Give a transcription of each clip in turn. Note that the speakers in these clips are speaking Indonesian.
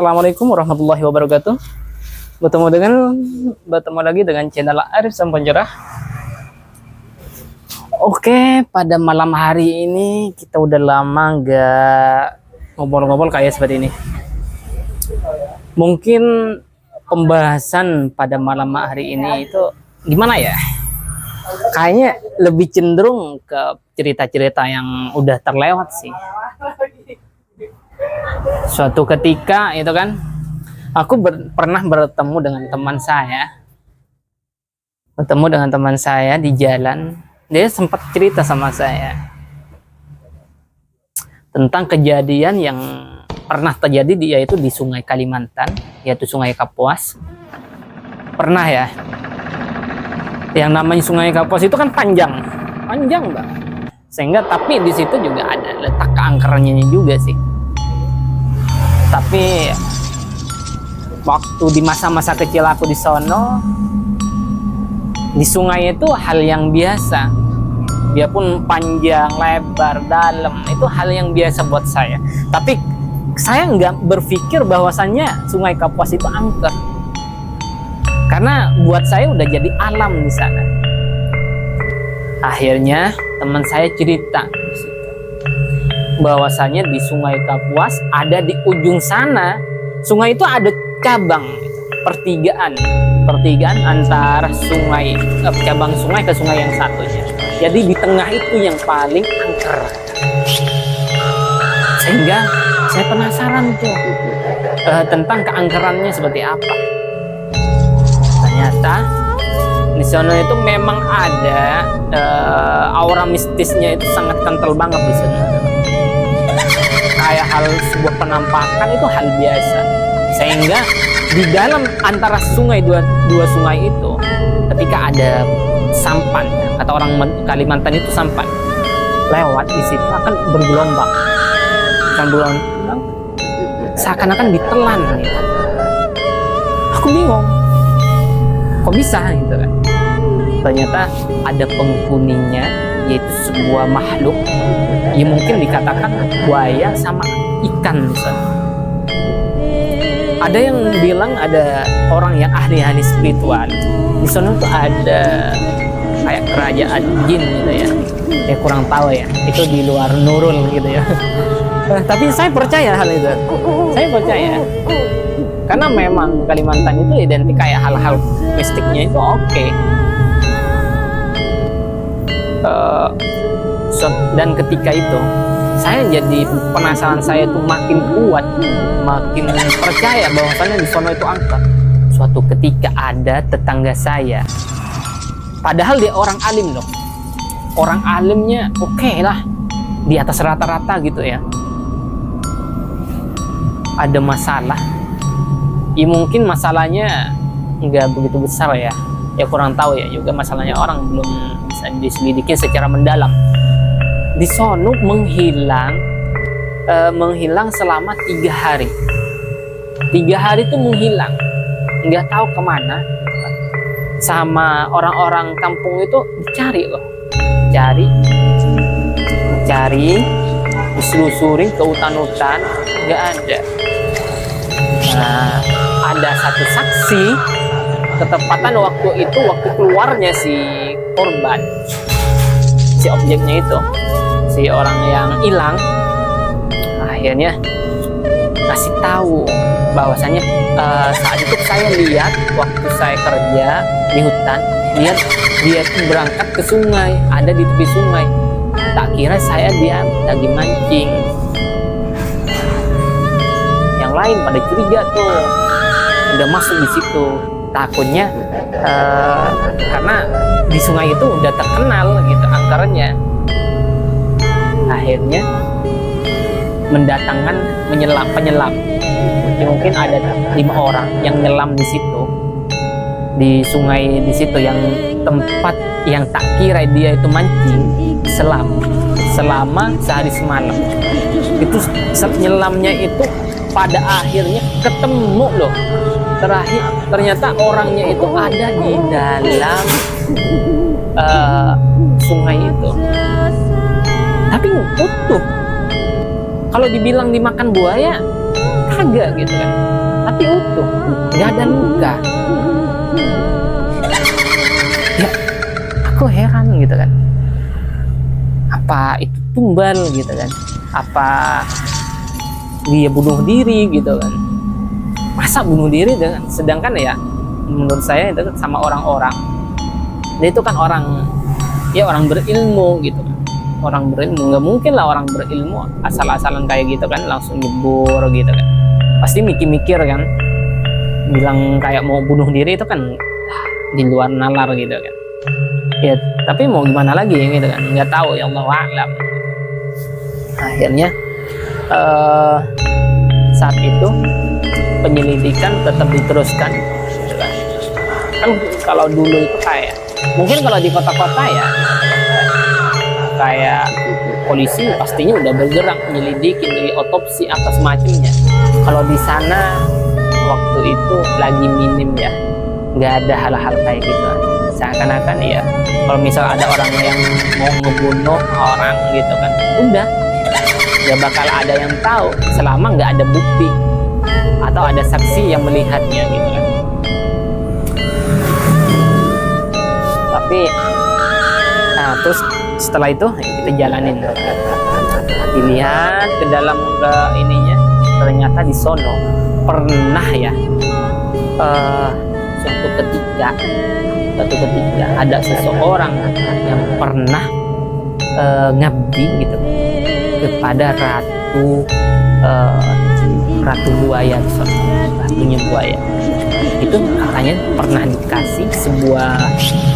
Assalamualaikum warahmatullahi wabarakatuh. Bertemu lagi dengan channel Arif Sang Pencerah. Oke, pada malam hari ini kita udah lama nggak ngobrol-ngobrol kayak seperti ini. Mungkin pembahasan pada malam hari ini itu gimana ya? Kayaknya lebih cenderung ke cerita-cerita yang udah terlewat sih. Suatu ketika itu kan aku pernah bertemu dengan teman saya di jalan. Dia sempat cerita sama saya tentang kejadian yang pernah terjadi yaitu di Sungai Kalimantan, yaitu Sungai Kapuas. Pernah ya, yang namanya Sungai Kapuas itu kan panjang Mbak, sehingga tapi di situ juga ada letak keangkerannya juga sih. Tapi waktu di masa-masa kecil aku di sono, di sungai itu hal yang biasa. Biarpun panjang, lebar, dalam, itu hal yang biasa buat saya. Tapi saya nggak berpikir bahwasannya Sungai Kapuas itu angker. Karena buat saya udah jadi alam di sana. Akhirnya teman saya cerita bahwasanya di Sungai Kapuas ada di ujung sana. Sungai itu ada cabang, pertigaan antara sungai, cabang sungai ke sungai yang satunya. Jadi di tengah itu yang paling angker. Sehingga saya penasaran tuh tentang keangkerannya seperti apa. Ternyata di sana itu memang ada aura mistisnya itu sangat kental banget di sana. Kayak hal sebuah penampakan itu hal biasa, sehingga di dalam antara sungai dua sungai itu, ketika ada sampan atau orang Kalimantan itu sampan lewat di situ akan bergelombang, seakan-akan ditelan gitu. Aku bingung, kok bisa gitu kan? Ternyata ada penghuninya, yaitu sebuah makhluk yang mungkin dikatakan buaya sama ikan misalnya. Ada yang bilang ada orang yang ahli-ahli spiritual di sana tuh ada kayak kerajaan jin gitu ya. Ya kurang tahu ya, itu di luar Nurul gitu ya. Tapi saya percaya hal itu. Saya percaya. Karena memang Kalimantan itu identik kayak hal-hal mistiknya itu oke. Dan ketika itu saya jadi penasaran, saya tuh makin kuat, makin percaya bahwasannya di sono itu angker. Suatu ketika ada tetangga saya, padahal dia orang alim loh, orang alimnya oke lah, di atas rata-rata gitu ya. Ada masalah, ya mungkin masalahnya nggak begitu besar ya kurang tahu ya, juga masalahnya orang belum bisa diselidiki secara mendalam. Di sono menghilang selama 3 hari. 3 hari itu menghilang, nggak tahu kemana. Sama orang-orang kampung itu dicari loh, cari, diselusurin ke hutan-hutan, nggak ada. Nah, ada satu saksi ketepatan waktu itu, waktu keluarnya si korban, si objeknya itu, si orang yang hilang, akhirnya kasih tahu bahwasanya saat itu saya lihat waktu saya kerja di hutan, lihat dia tuh berangkat ke sungai, ada di tepi sungai. Tak kira dia lagi mancing. Yang lain pada curiga tuh, udah masuk di situ. Takutnya karena di sungai itu udah terkenal gitu angkerannya. Akhirnya mendatangkan penyelam. Mungkin ada 5 orang yang nyelam di situ, di sungai di situ, yang tempat yang tak kira dia itu mancing, selam selama sehari semalam. Itu nyelamnya itu pada akhirnya ketemu loh. Terakhir ternyata orangnya itu ada di dalam sungai itu, tapi utuh. Kalau dibilang dimakan buaya kagak gitu kan, tapi utuh, nggak ada luka. Ya aku heran gitu kan, apa itu tumbal gitu kan, apa dia bunuh diri gitu kan. Masa bunuh diri dengan, sedangkan ya menurut saya itu sama orang-orang, dia itu kan orang, ya orang berilmu gitu kan, orang berilmu. Nggak mungkin lah orang berilmu asal-asalan kayak gitu kan langsung nyebur gitu kan, pasti mikir-mikir kan, bilang kayak mau bunuh diri itu kan di luar nalar gitu kan. Ya tapi mau gimana lagi gitu kan, nggak tahu, ya Allah a'lam. Akhirnya saat itu penyelidikan tetap diteruskan gitu kan. Kan kalau dulu itu kayak, mungkin kalau di kota-kota ya kayak polisi pastinya udah bergerak menyelidiki, dari otopsi apa semacamnya. Kalau di sana waktu itu lagi minim ya, nggak ada hal-hal kayak gitu. Seakan-akan ya kalau misal ada orang yang mau ngebunuh orang gitu kan, udah nggak bakal ada yang tahu selama nggak ada bukti atau ada saksi yang melihatnya gitu kan. Tapi nah terus setelah itu kita jalanin, dilihat ke dalam ke ininya, ternyata di sono pernah ya suatu ketika ada seseorang yang pernah ngabdi gitu kepada ratu buaya, ratunya buaya itu. Katanya pernah dikasih sebuah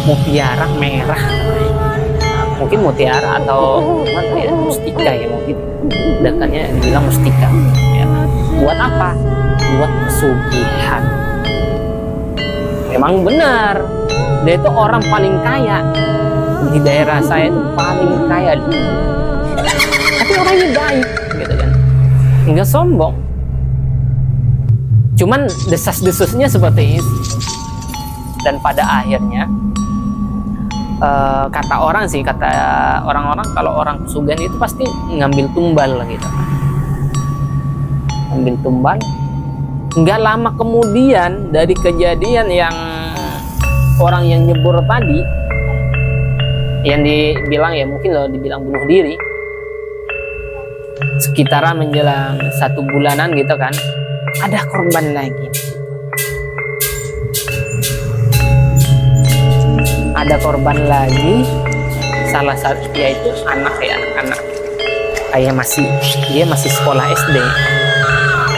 mutiara merah, mungkin mutiara atau apa ya, mustika ya mungkin, dekatnya dibilang mustika ya. Buat apa? Buat pesugihan. Memang benar, dia itu orang paling kaya di daerah saya, itu paling kaya, tapi orangnya baik gitu kan, nggak sombong. Cuman desas-desusnya seperti itu. Dan pada akhirnya kata orang-orang kalau orang pesugihan itu pasti ngambil tumbal gitu. Ngambil tumbal. Nggak lama kemudian dari kejadian yang orang yang nyebur tadi, yang dibilang ya mungkin loh dibilang bunuh diri, sekitaran menjelang 1 bulanan gitu kan, ada korban lagi. Ada korban lagi, salah satu yaitu anak kayak dia masih sekolah SD,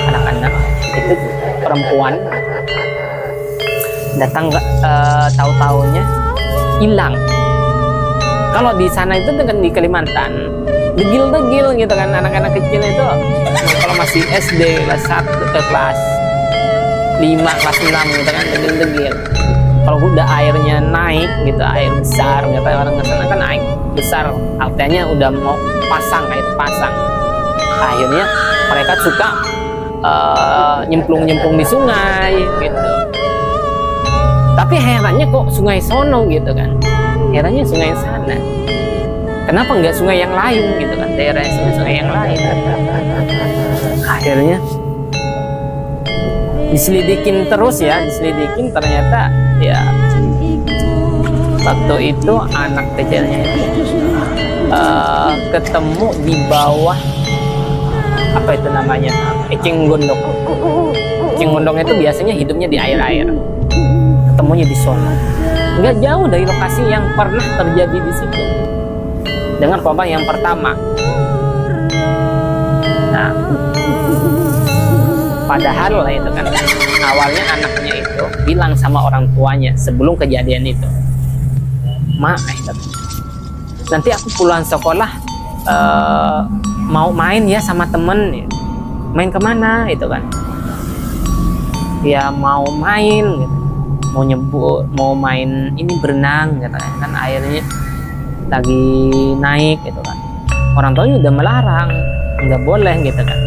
anak-anak itu perempuan datang, tahu-taunya hilang. Kalau di sana itu kan di Kalimantan degil-degil gitu kan, anak-anak kecil itu kalau masih SD kelas 1 ke kelas 5, kelas 6 gitu kan, degil-degil. Kalau udah airnya naik gitu, air besar, nggak tahu orang kesana kan air besar, artinya udah mau air pasang. Akhirnya mereka suka nyemplung di sungai gitu. Tapi herannya kok sungai sono gitu kan, herannya sungai sana. Kenapa nggak sungai yang lain gitu kan, daerah sungai yang lain. Akhirnya diselidikin terus ya, ternyata ya waktu itu anak kecilnya itu ketemu di bawah apa itu namanya, eceng gondok. Eceng gondok itu biasanya hidupnya di air-air, ketemunya di sono, nggak jauh dari lokasi yang pernah terjadi di situ dengan korban yang pertama. Nah, padahal lah itu kan awalnya anaknya itu bilang sama orang tuanya sebelum kejadian itu, "Ma, nanti aku pulang sekolah mau main ya sama temen." Main kemana itu kan? Ya mau main gitu, mau nyebur, mau main ini berenang gitu kan, airnya lagi naik gitu kan. Orang tuanya udah melarang, nggak boleh gitu kan.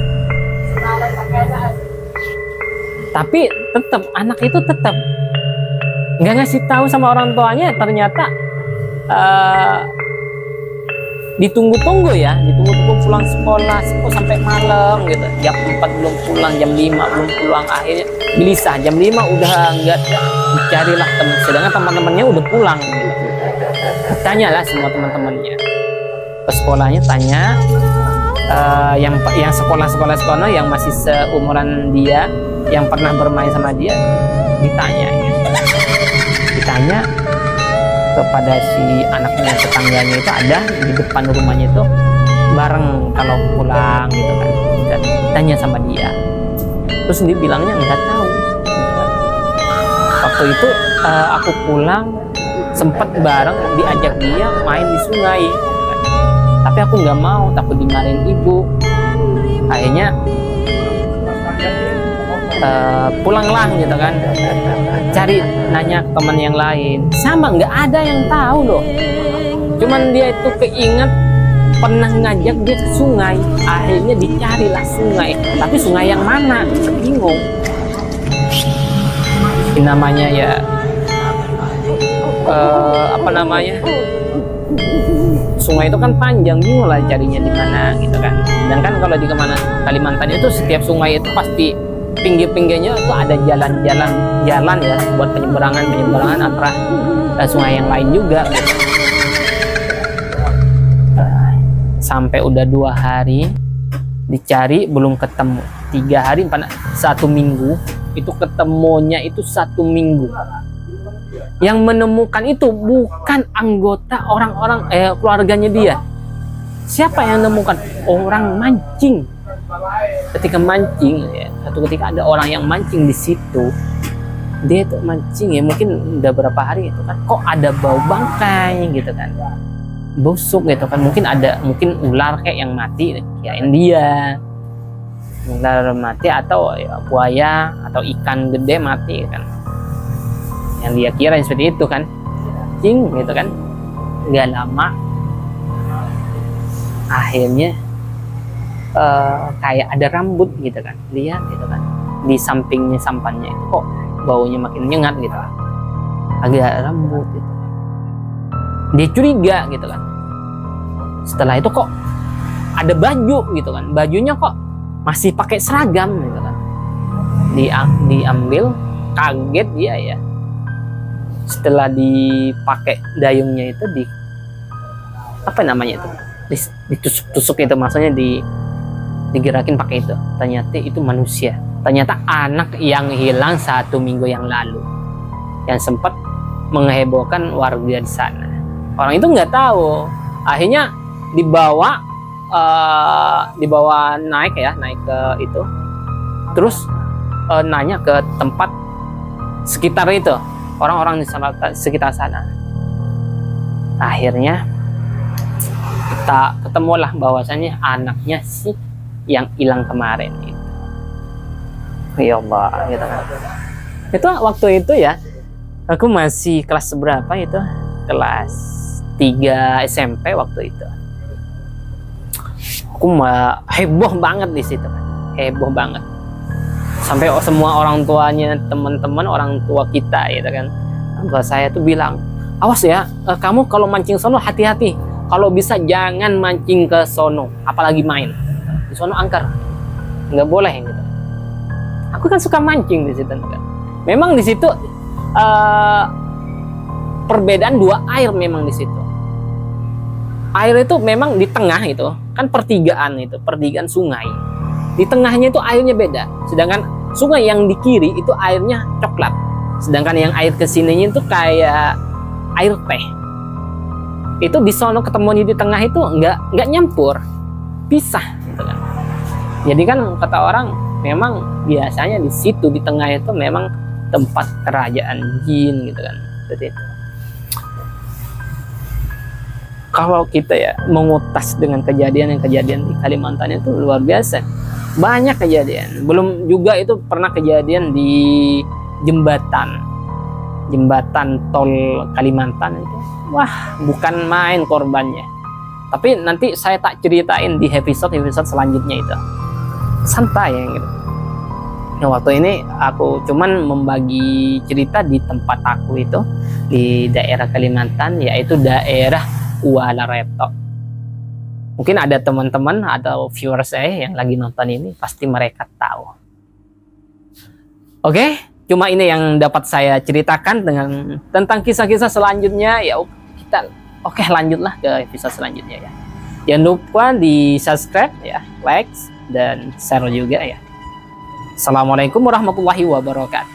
Tapi tetap anak itu tetap nggak ngasih tahu sama orang tuanya. Ternyata ditunggu-tunggu ya, ditunggu-tunggu pulang sekolah sampai malam gitu. Jam 4 belum pulang, jam 5 belum pulang, akhirnya gelisah. Jam 5 udah enggak, dicarilah teman, sedangkan teman-temannya udah pulang gitu. Tanyalah semua teman-temannya ke sekolahnya, tanya yang sekolah yang masih seumuran dia, yang pernah bermain sama dia, ditanya kepada si anaknya, tetangganya itu ada di depan rumahnya itu bareng kalau pulang gitu kan. Dan tanya sama dia, terus dia bilangnya nggak tahu gitu kan. Waktu itu aku pulang sempat bareng diajak dia main di sungai gitu kan. Tapi aku nggak mau, takut dimarahin ibu. Akhirnya pulanglah gitu kan, cari nanya ke teman yang lain, sama nggak ada yang tahu loh. Cuman dia itu keinget pernah ngajak dia ke sungai, akhirnya dicarilah sungai, tapi sungai yang mana bingung. Namanya ya sungai itu kan panjang, bingung lah carinya di mana gitu kan. Dan kan kalau di Kalimantan itu setiap sungai itu pasti pinggir-pinggirnya itu ada jalan ya buat penyeberangan antara sungai yang lain juga gitu. Sampai udah 2 hari dicari belum ketemu, 3 hari, 1 minggu itu ketemunya itu 1 minggu. Yang menemukan itu bukan anggota orang-orang keluarganya dia. Siapa yang menemukan? Orang mancing. Ketika mancing ya, ketika ada orang yang mancing di situ, dia tuh mancing ya, mungkin udah berapa hari itu kan, kok ada bau bangkai gitu kan, busuk gitu kan, mungkin ular kayak yang mati, kirain dia ular mati atau ya, buaya atau ikan gede mati kan, yang dia kira seperti itu kan, mancing gitu kan. Nggak lama akhirnya kayak ada rambut gitu kan, lihat gitu kan, di sampingnya sampannya itu kok baunya makin nyengat gitu kan, agak rambut gitu. Dia curiga gitu kan. Setelah itu kok ada baju gitu kan, bajunya kok masih pakai seragam gitu kan. Diambil, kaget dia ya. Setelah dipakai dayungnya itu ditusuk-tusuk itu, maksudnya digerakin pakai itu. Ternyata itu manusia. Ternyata anak yang hilang 1 minggu yang lalu, yang sempat menghebohkan warga di sana. Orang itu nggak tahu. Akhirnya dibawa naik ke itu. Terus nanya ke tempat sekitar itu, orang-orang di sekitar sana. Akhirnya kita ketemulah bahwasannya anaknya sih yang hilang kemarin itu. Ya Allah gitu kan. Itu waktu itu ya, aku masih kelas berapa itu? Kelas 3 SMP waktu itu. Aku heboh banget di situ kan. Heboh banget. Sampai semua orang tuanya, teman-teman orang tua kita gitu kan. Bahwa saya tuh bilang, "Awas ya, kamu kalau mancing sono hati-hati. Kalau bisa jangan mancing ke sono, apalagi main. Di sono angker. Nggak boleh gitu." Aku kan suka mancing di situ kan. Memang di situ perbedaan 2 air memang di situ. Air itu memang di tengah itu kan pertigaan sungai. Di tengahnya itu airnya beda. Sedangkan sungai yang di kiri itu airnya coklat. Sedangkan yang air kesininya itu kayak air teh. Itu di sono ketemunya di tengah itu nggak nyampur, pisah gitu kan. Jadi kan kata orang memang biasanya di situ di tengah itu memang tempat kerajaan jin gitu kan, seperti itu. Kalau kita ya mengutas dengan kejadian di Kalimantan itu luar biasa, banyak kejadian. Belum juga itu pernah kejadian di jembatan tol Kalimantan itu, wah bukan main korbannya. Tapi nanti saya tak ceritain di episode selanjutnya itu, santai ya gitu. Nah, waktu ini aku cuman membagi cerita di tempat aku itu di daerah Kalimantan, yaitu daerah Kuala Reto. Mungkin ada teman-teman atau viewer saya yang lagi nonton ini, pasti mereka tahu. Oke, cuma ini yang dapat saya ceritakan tentang kisah-kisah selanjutnya. Ya kita lanjutlah ke episode selanjutnya ya. Jangan lupa di subscribe ya, like dan share juga ya. Assalamualaikum warahmatullahi wabarakatuh.